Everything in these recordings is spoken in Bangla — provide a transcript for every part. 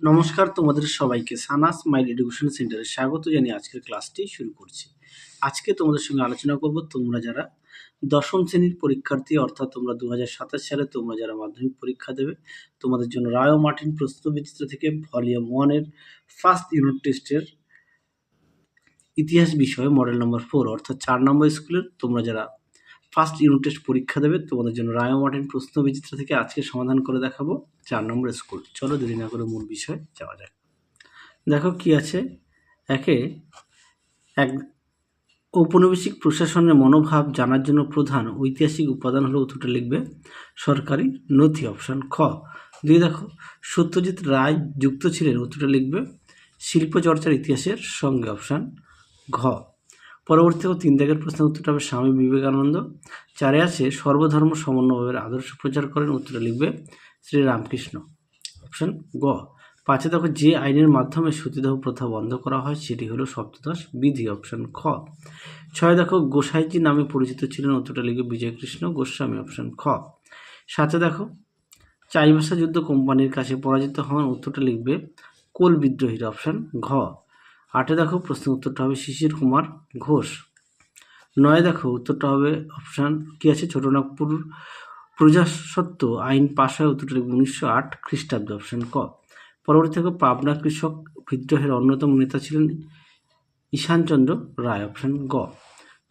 নমস্কার তোমাদের সবাইকে সানাস মাইল এডুকেশন সেন্টারে স্বাগত জানিয়ে আজকের ক্লাসটি শুরু করছি। আজকে তোমাদের সঙ্গে আলোচনা করব তোমরা যারা দশম শ্রেণীর পরীক্ষার্থী, অর্থাৎ তোমরা 2027 সালে তোমরা যারা মাধ্যমিক পরীক্ষা দেবে, তোমাদের জন্য রায় ও মার্টিন প্রশ্নবিচিত্র থেকে ভলিউম 1 এর ফার্স্ট ইউনিট টেস্টের ইতিহাস বিষয়ে মডেল নম্বর 4 অর্থাৎ 4 নম্বর স্কুলের তোমরা যারা ফার্স্ট ইউনিট টেস্ট পরীক্ষা দেবে, তোমাদের জন্য রায় ও মার্টিন প্রশ্নবিচিত্র থেকে আজকে সমাধান করে দেখাবো 4 নম্বর স্কুল। চলো দেরি না করে মূল বিষয়ে যাওয়া যাক। দেখো কি আছে, এক ঔপনিবেশিক প্রশাসনের মনোভাব জানার জন্য প্রধান ঐতিহাসিক উপাদান হলো, উত্তরটা লিখবে সরকারি নথি, অপশন খ। দুই দেখো সত্যজিৎ রায় যুক্ত ছিলেন, উত্তরটা লিখবে শিল্প চর্চার ইতিহাসের সঙ্গে, অপশন ঘ। পরবর্তী 3 দাগের প্রশ্নের উত্তরটা হবে স্বামী বিবেকানন্দ। 4 আছে সর্বধর্ম সমন্বয়ের আদর্শ প্রচার করেন, উত্তরটা লিখবে শ্রীরামকৃষ্ণ, অপশন গ। 5 দেখো যে আইনের মাধ্যমে সতীদাহ প্রথা বন্ধ করা হয় সেটি হলো সপ্তদশ বিধি, অপশন খ। 6 দেখো গোসাইজি নামে পরিচিত ছিলেন, উত্তরটা লিখবে বিজয়কৃষ্ণ গোস্বামী, অপশন খ। 7 দেখো চাইবাসা যুদ্ধ কোম্পানির কাছে পরাজিত হন, উত্তরটা লিখবে কোল বিদ্রোহীর, অপশন ঘ। 8 দেখো প্রশ্নের উত্তরটা হবে শিশির কুমার ঘোষ। 9 দেখো উত্তরটা হবে অপশন কি আছে ছোটনাগপুর প্রজাসত্ব আইন পাশ হয়, উত্তরটা লিখবে 1908 খ্রিস্টাব্দ, অপশন ক। পরবর্তী থেকে পাবনা কৃষক বিদ্রোহের অন্যতম নেতা ছিলেন ঈশানচন্দ্র রায়, অপশন গ।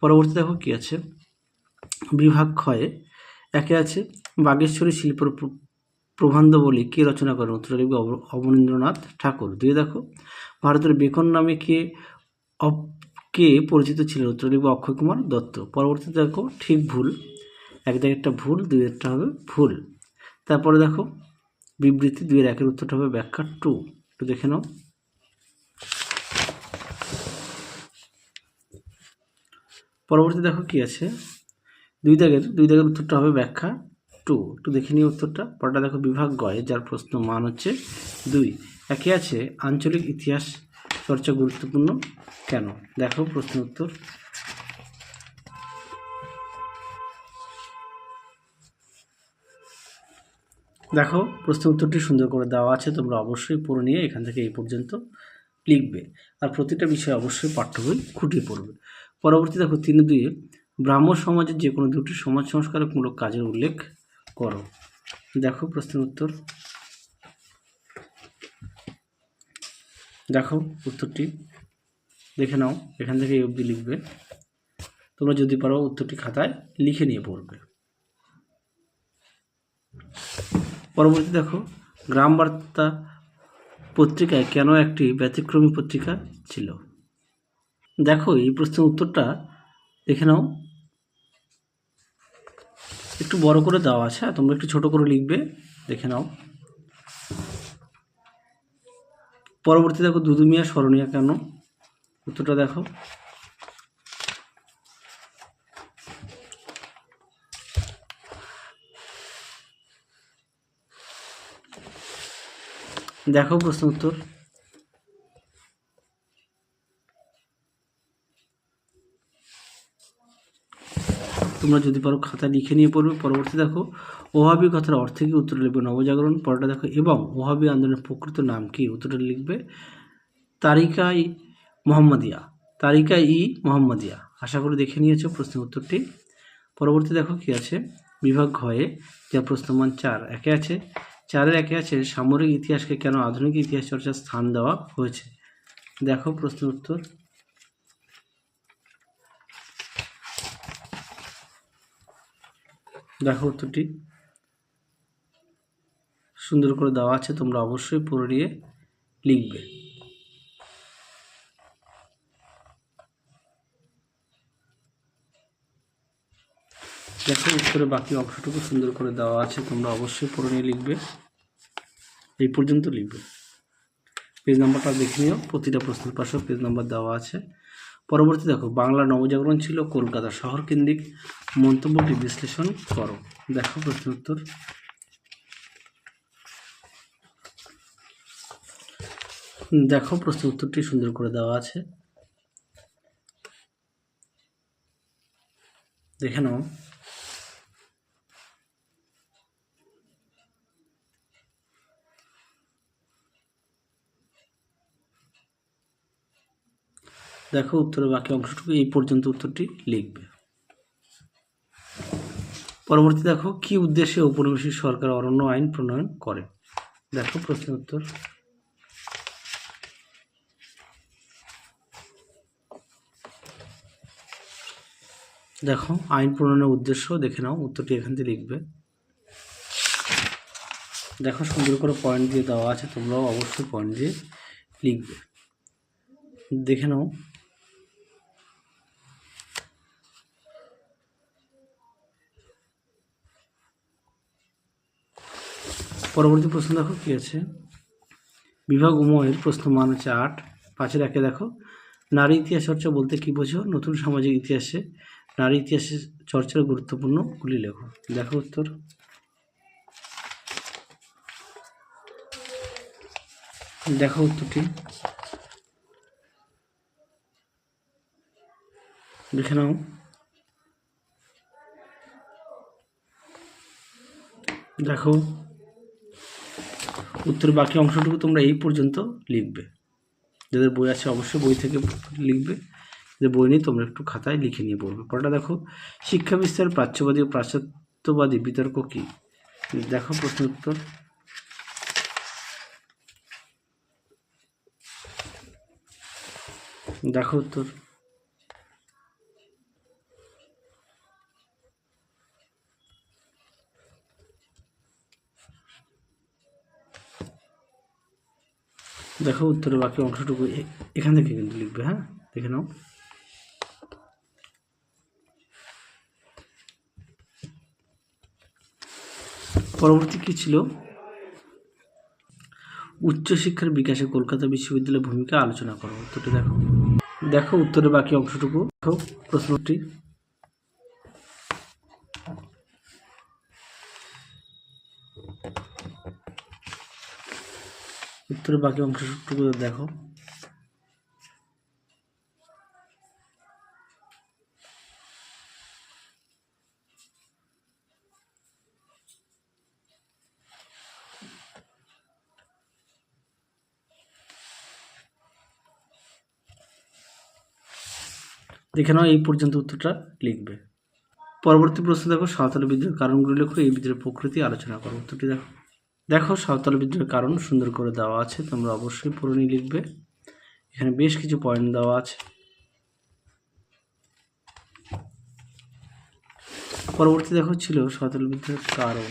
পরবর্তী দেখো কি আছে বিভাগ ক্ষয়ে 1 আছে বাগেশ্বরী শিল্প প্রবন্ধাবলী কে রচনা করেন, উত্তর লিখবে অবনীন্দ্রনাথ ঠাকুর। 2 দেখো ভারতের বেকন নামে কে পরিচিত ছিলেন, উত্তর লিখবে অক্ষয় কুমার দত্ত। পরবর্তীতে দেখো ঠিক ভুল, 1 দাগে একটা ভুল, 2 একটা হবে ভুল। তারপরে দেখো বিবৃতি 2 এর 1 এর উত্তরটা হবে ব্যাখ্যা 2, একটু দেখে নাও। পরবর্তী দেখো কি আছে 2 দাগের উত্তরটা হবে ব্যাখ্যা 2, একটু দেখে নিও উত্তরটা। পরটা দেখো বিভাগ গয়ে যার প্রশ্ন মান হচ্ছে 2। 1 আছে আঞ্চলিক ইতিহাস চর্চা গুরুত্বপূর্ণ কেন, দেখো প্রশ্ন উত্তর। দেখো প্রশ্ন উত্তরটি সুন্দর করে দেওয়া আছে, তোমরা অবশ্যই পড়ে নিয়ে এখান থেকে এই পর্যন্ত লিখবে, আর প্রতিটা বিষয় অবশ্যই পাঠ্য বই খুঁটিয়ে পড়বে। পরবর্তী দেখো 3-2 ব্রাহ্ম সমাজের যে কোনো দুটি সমাজ সংস্কারমূলক কাজের উল্লেখ করো। দেখো প্রশ্নের উত্তর, দেখো উত্তরটি দেখে নাও, এখান থেকে এই অবধি লিখবে। তোমরা যদি পারো উত্তরটি খাতায় লিখে নিয়ে পড়বে। পরবর্তী দেখো গ্রাম বার্তা পত্রিকায় কেন একটি ব্যতিক্রমী পত্রিকা ছিল। দেখো এই প্রশ্নের উত্তরটা দেখে নাও, একটু বড় করে দেওয়া আছে, তোমরা একটু ছোট করে লিখবে, দেখে নাও। পরবর্তী দেখো দুদু মিয়া স্মরণীয় কেন, উত্তরটা দেখো। দেখো প্রশ্ন উত্তর, তোমরা যদি পারো খাতা লিখে নিয়ে পড়বে। পরবর্তী দেখো ওহাবি কথার অর্থ কি, উত্তর লিখবে নবজাগরণ। পরটা দেখো এবং ওহাবি আন্দোলনের প্রকৃত নাম কি, উত্তরটা লিখবে তারিকা-ই মোহাম্মদিয়া। আশা করি দেখে নিয়েছো প্রশ্নের উত্তরটি। পরবর্তী দেখো কি আছে বিভাগ ঘয়ে যা প্রশ্নমান 4 1 আছে 4-এর 1 আছে সামরিক ইতিহাসকে কেন আধুনিক ইতিহাস চর্চার স্থান দেওয়া হয়েছে। দেখো প্রশ্নের উত্তর, দেখো উত্তরটি সুন্দর করে দেওয়া আছে, তোমরা অবশ্যই পড়ে নিয়ে লিখবে। দেখো উত্তরে বাকি অংশটুকু সুন্দর করে দেওয়া আছে, তোমরা অবশ্যই পড়ে নিয়ে লিখবে, এই পর্যন্ত লিখবে। পেজ নাম্বারটা দেখে নিও, প্রতিটা প্রশ্নের পাশেও পেজ নাম্বার দেওয়া আছে। পরবর্তী দেখো বাংলা নবজাগরণ ছিল কলকাতা শহর কেন্দ্রিক, মন্তব্যটি বিশ্লেষণ করো। দেখো প্রশ্নের উত্তর, দেখো প্রশ্ন উত্তরটি সুন্দর করে দেওয়া আছে, দেখে নাও। দেখো উত্তরের বাকি অংশটুকু এই পর্যন্ত উত্তরটি লিখবে। পরবর্তী দেখো, কি উদ্দেশ্যে ঔপনিবেশিক সরকার অরণ্য আইন প্রণয়ন করে? দেখো প্রশ্নের উত্তর। দেখো আইন প্রণয়নের উদ্দেশ্য দেখে নাও, উত্তরটি এখান থেকে লিখবে। দেখো সুন্দর করে পয়েন্ট দিয়ে দেওয়া আছে, তোমরাও অবশ্যই পয়েন্ট দিয়ে লিখবে। দেখে নাও। পরবর্তী প্রশ্ন দেখো কি আছে। বিভাগ উময়ের প্রশ্ন মান হচ্ছে 8। 5-এর 1-এ দেখো, নারী ইতিহাস চর্চা বলতে কি বোঝো? নতুন সামাজিক ইতিহাসে নারী ইতিহাসে চর্চার গুরুত্বপূর্ণগুলি লেখো। দেখো উত্তর। দেখো উত্তরটি দেখে নাও। দেখো উত্তরের বাকি অংশটুকু তোমরা এই পর্যন্ত লিখবে। যাদের বই আছে অবশ্যই বই থেকে লিখবে, যে বই নেই তোমরা একটু খাতায় লিখে নিয়ে পড়বে। পরেরটা দেখো, শিক্ষা বিস্তার প্রাচ্যবাদী ও পাশ্চাত্যবাদী বিতর্ক কি? দেখো প্রশ্ন উত্তর। দেখো উত্তর। দেখো উত্তরের বাকি অংশটুকু এখান থেকে কিন্তু লিখবে। হ্যাঁ, দেখে নাও। পরবর্তী কি ছিল? উচ্চশিক্ষার বিকাশে কলকাতা বিশ্ববিদ্যালয়ের ভূমিকা আলোচনা করো। উত্তরটি দেখো। দেখো উত্তরের বাকি অংশটুকু। দেখো প্রশ্নটি। উত্তরের বাকি অংশটুকু দেখো। দেখে নাও, এই পর্যন্ত উত্তরটা লিখবে। পরবর্তী প্রশ্ন দেখো, সাঁওতাল বিদ্রোহের কারণগুলি লেখো, এই বিদ্রোহের প্রকৃতি আলোচনা করো। উত্তরটি দেখো। দেখো সাঁওতাল বিদ্রোহের কারণ সুন্দর করে দেওয়া আছে, তোমরা অবশ্যই পড়ে নিয়ে লিখবে। এখানে বেশ কিছু পয়েন্ট দেওয়া আছে। পরবর্তী দেখো ছিল সাঁওতাল বিদ্রোহের কারণ,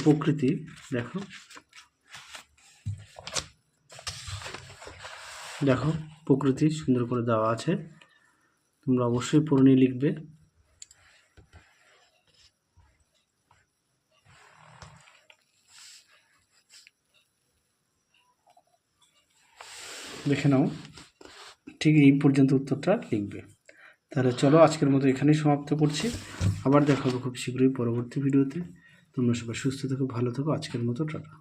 প্রকৃতি। দেখো দেখো প্রকৃতি সুন্দর করে দেওয়া আছে, তোমরা অবশ্যই পড়ে নিয়ে লিখবে। দেখে নাও, ঠিক এই পর্যন্ত উত্তরটা লিখবে। তাহলে চলো আজকের মতো এখানেই সমাপ্ত করছি। আবার দেখা হবে খুব শীঘ্রই পরবর্তী ভিডিওতে। তোমরা সবাই সুস্থ থেকো, ভালো থেকো। আজকের মতো টাটা।